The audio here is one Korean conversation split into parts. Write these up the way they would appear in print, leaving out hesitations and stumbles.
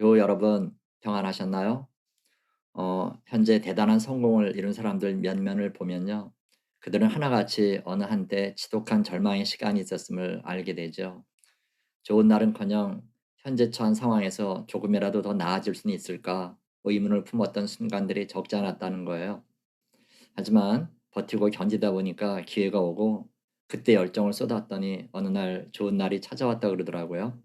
요 여러분 평안하셨나요? 현재 대단한 성공을 이룬 사람들 몇 면을 보면요. 그들은 하나같이 어느 한때 지독한 절망의 시간이 있었음을 알게 되죠. 좋은 날은커녕 현재 처한 상황에서 조금이라도 더 나아질 수는 있을까 의문을 품었던 순간들이 적지 않았다는 거예요. 하지만 버티고 견디다 보니까 기회가 오고 그때 열정을 쏟았더니 어느 날 좋은 날이 찾아왔다 그러더라고요.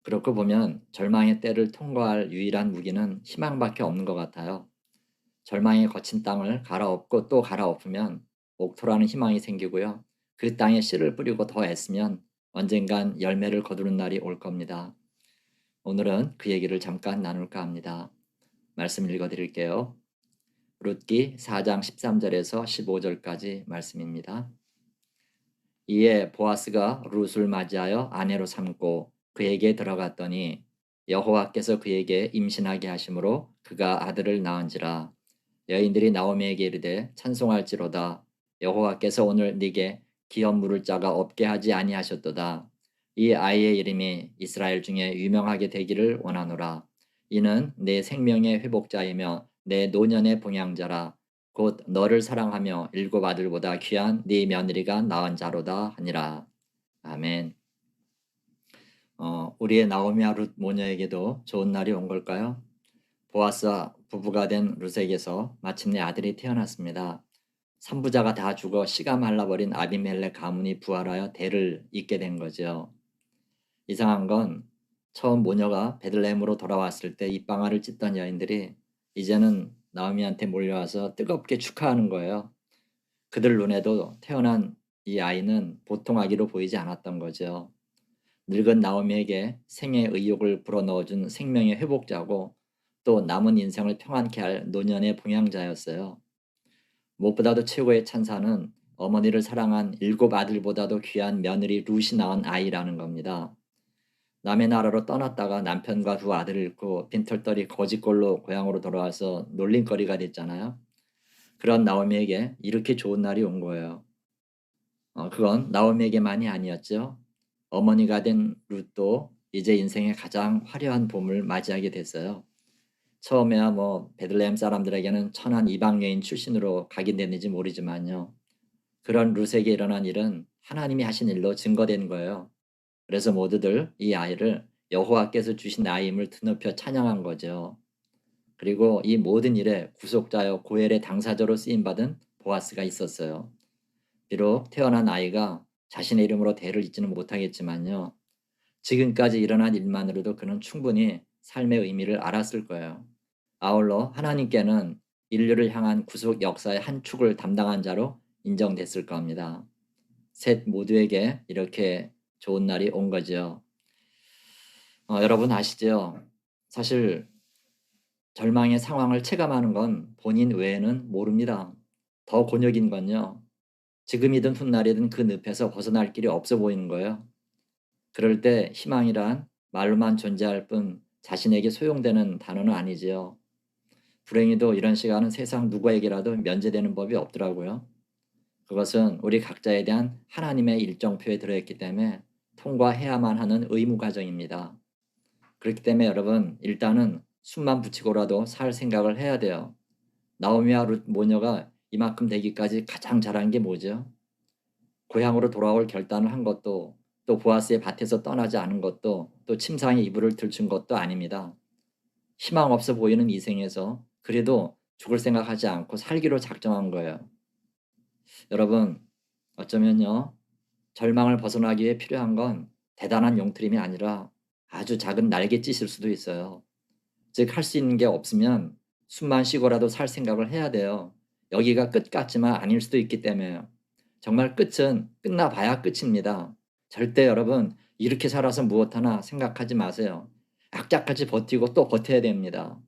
그렇고 보면 절망의 때를 통과할 유일한 무기는 희망밖에 없는 것 같아요. 절망의 거친 땅을 갈아엎고 또 갈아엎으면 옥토라는 희망이 생기고요. 그 땅에 씨를 뿌리고 더 애쓰면 언젠간 열매를 거두는 날이 올 겁니다. 오늘은 그 얘기를 잠깐 나눌까 합니다. 말씀 읽어드릴게요. 룻기 4장 13절에서 15절까지 말씀입니다. 이에 보아스가 룻을 맞이하여 아내로 삼고 그에게 들어갔더니 여호와께서 그에게 임신하게 하심으로 그가 아들을 낳은지라. 여인들이 나오미에게 이르되 찬송할지로다. 여호와께서 오늘 네게 기업 물을 자가 없게 하지 아니하셨도다. 이 아이의 이름이 이스라엘 중에 유명하게 되기를 원하노라. 이는 내 생명의 회복자이며 내 노년의 봉양자라. 곧 너를 사랑하며 일곱 아들보다 귀한 네 며느리가 낳은 자로다 하니라. 아멘. 우리의 나오미와 룻 모녀에게도 좋은 날이 온 걸까요? 보아스와 부부가 된 룻에게서 마침내 아들이 태어났습니다. 삼부자가 다 죽어 씨가 말라버린 아비멜렉 가문이 부활하여 대를 잇게 된 거죠. 이상한 건 처음 모녀가 베들레헴으로 돌아왔을 때 입방아를 찢던 여인들이 이제는 나오미한테 몰려와서 뜨겁게 축하하는 거예요. 그들 눈에도 태어난 이 아이는 보통 아기로 보이지 않았던 거죠. 늙은 나오미에게 생의 의욕을 불어넣어준 생명의 회복자고 또 남은 인생을 평안케 할 노년의 봉양자였어요. 무엇보다도 최고의 찬사는 어머니를 사랑한 일곱 아들보다도 귀한 며느리 룻이 낳은 아이라는 겁니다. 남의 나라로 떠났다가 남편과 두 아들을 잃고 빈털터리 거지꼴로 고향으로 돌아와서 놀림거리가 됐잖아요. 그런 나오미에게 이렇게 좋은 날이 온 거예요. 그건 나오미에게만이 아니었죠. 어머니가 된 룻도 이제 인생의 가장 화려한 봄을 맞이하게 됐어요. 처음에야 뭐 베들레헴 사람들에게는 천한 이방 여인 출신으로 각인됐는지 모르지만요. 그런 룻에게 일어난 일은 하나님이 하신 일로 증거된 거예요. 그래서 모두들 이 아이를 여호와께서 주신 아이임을 드높여 찬양한 거죠. 그리고 이 모든 일에 구속자여 고엘의 당사자로 쓰임받은 보아스가 있었어요. 비록 태어난 아이가 자신의 이름으로 대를 잇지는 못하겠지만요. 지금까지 일어난 일만으로도 그는 충분히 삶의 의미를 알았을 거예요. 아울러 하나님께는 인류를 향한 구속 역사의 한 축을 담당한 자로 인정됐을 겁니다. 셋 모두에게 이렇게 좋은 날이 온 거죠. 여러분 아시죠? 사실 절망의 상황을 체감하는 건 본인 외에는 모릅니다. 더 곤욕인 건요. 지금이든 훗날이든 그 늪에서 벗어날 길이 없어 보이는 거예요. 그럴 때 희망이란 말로만 존재할 뿐 자신에게 소용되는 단어는 아니지요. 불행히도 이런 시간은 세상 누구에게라도 면제되는 법이 없더라고요. 그것은 우리 각자에 대한 하나님의 일정표에 들어있기 때문에 통과해야만 하는 의무 과정입니다. 그렇기 때문에 여러분 일단은 숨만 붙이고라도 살 생각을 해야 돼요. 나오미와 룻 모녀가 이만큼 되기까지 가장 잘한 게 뭐죠? 고향으로 돌아올 결단을 한 것도 또 보아스의 밭에서 떠나지 않은 것도 또 침상에 이불을 들춘 것도 아닙니다. 희망 없어 보이는 이 생에서 그래도 죽을 생각하지 않고 살기로 작정한 거예요. 여러분 어쩌면요. 절망을 벗어나기 위해 필요한 건 대단한 용트림이 아니라 아주 작은 날갯짓일 수도 있어요. 즉 할 수 있는 게 없으면 숨만 쉬고라도 살 생각을 해야 돼요. 여기가 끝 같지만 아닐 수도 있기 때문에요. 정말 끝은 끝나 봐야 끝입니다. 절대 여러분 이렇게 살아서 무엇 하나 생각하지 마세요. 악착같이 버티고 또 버텨야 됩니다.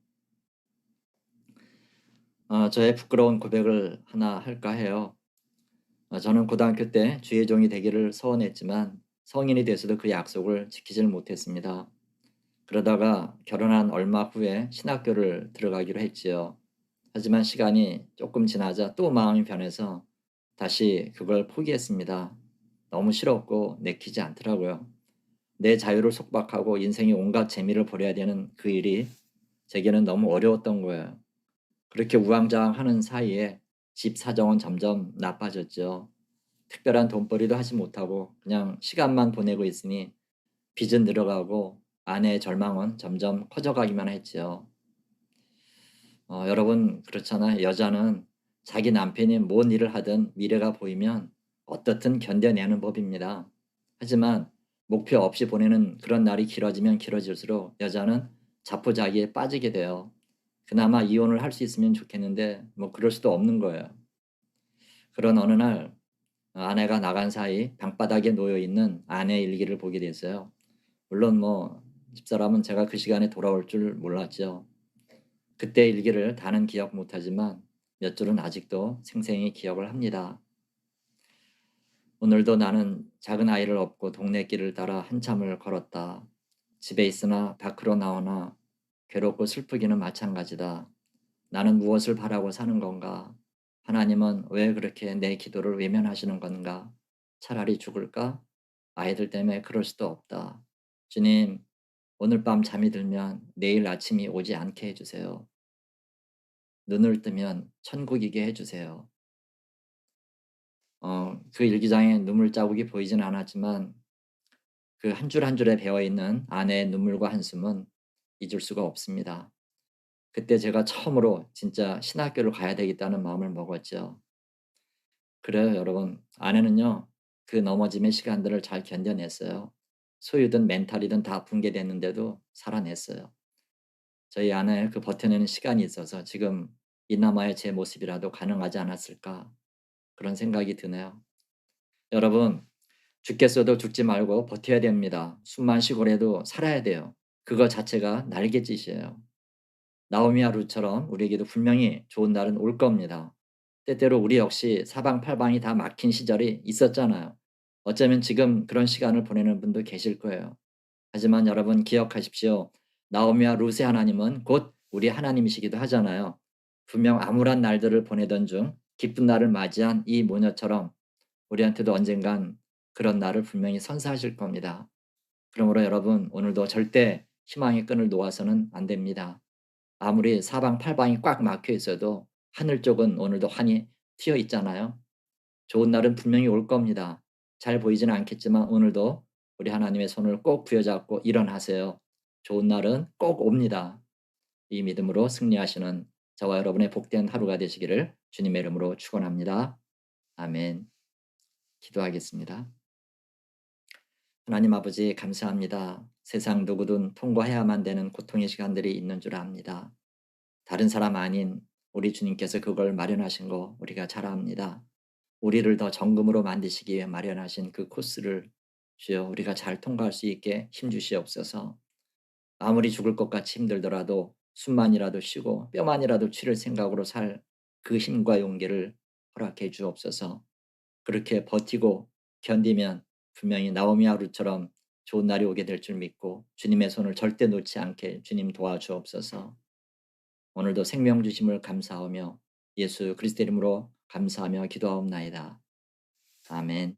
저의 부끄러운 고백을 하나 할까 해요. 저는 고등학교 때 주의 종이 되기를 소원했지만 성인이 돼서도 그 약속을 지키질 못했습니다. 그러다가 결혼한 얼마 후에 신학교를 들어가기로 했지요. 하지만 시간이 조금 지나자 또 마음이 변해서 다시 그걸 포기했습니다. 너무 싫었고 내키지 않더라고요. 내 자유를 속박하고 인생의 온갖 재미를 버려야 되는 그 일이 제게는 너무 어려웠던 거예요. 그렇게 우왕좌왕하는 사이에 집 사정은 점점 나빠졌죠. 특별한 돈벌이도 하지 못하고 그냥 시간만 보내고 있으니 빚은 늘어가고 아내의 절망은 점점 커져가기만 했지요. 여러분 그렇잖아요. 여자는 자기 남편이 뭔 일을 하든 미래가 보이면 어떻든 견뎌내는 법입니다. 하지만 목표 없이 보내는 그런 날이 길어지면 길어질수록 여자는 자포자기에 빠지게 돼요. 그나마 이혼을 할 수 있으면 좋겠는데 뭐 그럴 수도 없는 거예요. 그런 어느 날 아내가 나간 사이 방바닥에 놓여 있는 아내의 일기를 보게 됐어요. 물론 뭐 집사람은 제가 그 시간에 돌아올 줄 몰랐죠. 그때 일기를 다는 기억 못하지만 몇 줄은 아직도 생생히 기억을 합니다. 오늘도 나는 작은 아이를 업고 동네 길을 따라 한참을 걸었다. 집에 있으나 밖으로 나오나 괴롭고 슬프기는 마찬가지다. 나는 무엇을 바라고 사는 건가? 하나님은 왜 그렇게 내 기도를 외면하시는 건가? 차라리 죽을까? 아이들 때문에 그럴 수도 없다. 주님, 오늘 밤 잠이 들면 내일 아침이 오지 않게 해주세요. 눈을 뜨면 천국이게 해주세요. 그 일기장에 눈물 자국이 보이진 않았지만 그 한 줄 한 줄에 배어 있는 아내의 눈물과 한숨은 잊을 수가 없습니다. 그때 제가 처음으로 진짜 신학교를 가야 되겠다는 마음을 먹었죠. 그래요, 여러분. 아내는요, 그 넘어짐의 시간들을 잘 견뎌냈어요. 소유든 멘탈이든 다 붕괴됐는데도 살아냈어요. 저희 아내의 그 버텨내는 시간이 있어서 지금 이나마의 제 모습이라도 가능하지 않았을까 그런 생각이 드네요. 여러분, 죽겠어도 죽지 말고 버텨야 됩니다. 숨만 쉬고라도 살아야 돼요. 그거 자체가 날갯짓이에요. 나오미와 룻처럼 우리에게도 분명히 좋은 날은 올 겁니다. 때때로 우리 역시 사방팔방이 다 막힌 시절이 있었잖아요. 어쩌면 지금 그런 시간을 보내는 분도 계실 거예요. 하지만 여러분 기억하십시오. 나오미와 룻의 하나님은 곧 우리 하나님이시기도 하잖아요. 분명 암울한 날들을 보내던 중 기쁜 날을 맞이한 이 모녀처럼 우리한테도 언젠간 그런 날을 분명히 선사하실 겁니다. 그러므로 여러분 오늘도 절대 희망의 끈을 놓아서는 안 됩니다. 아무리 사방팔방이 꽉 막혀 있어도 하늘 쪽은 오늘도 환히 트여 있잖아요. 좋은 날은 분명히 올 겁니다. 잘 보이지는 않겠지만 오늘도 우리 하나님의 손을 꼭 부여잡고 일어나세요. 좋은 날은 꼭 옵니다. 이 믿음으로 승리하시는 저와 여러분의 복된 하루가 되시기를 주님의 이름으로 축원합니다. 아멘. 기도하겠습니다. 하나님 아버지 감사합니다. 세상 누구든 통과해야만 되는 고통의 시간들이 있는 줄 압니다. 다른 사람 아닌 우리 주님께서 그걸 마련하신 거 우리가 잘 압니다. 우리를 더 정금으로 만드시기 위해 마련하신 그 코스를 주여 우리가 잘 통과할 수 있게 힘 주시옵소서. 아무리 죽을 것 같이 힘들더라도 숨만이라도 쉬고 뼈만이라도 치를 생각으로 살 그 힘과 용기를 허락해 주옵소서. 그렇게 버티고 견디면 분명히 나오미와 룻처럼 좋은 날이 오게 될 줄 믿고 주님의 손을 절대 놓지 않게 주님 도와주옵소서. 오늘도 생명 주심을 감사하며 예수 그리스도 이름으로 감사하며 기도하옵나이다. 아멘.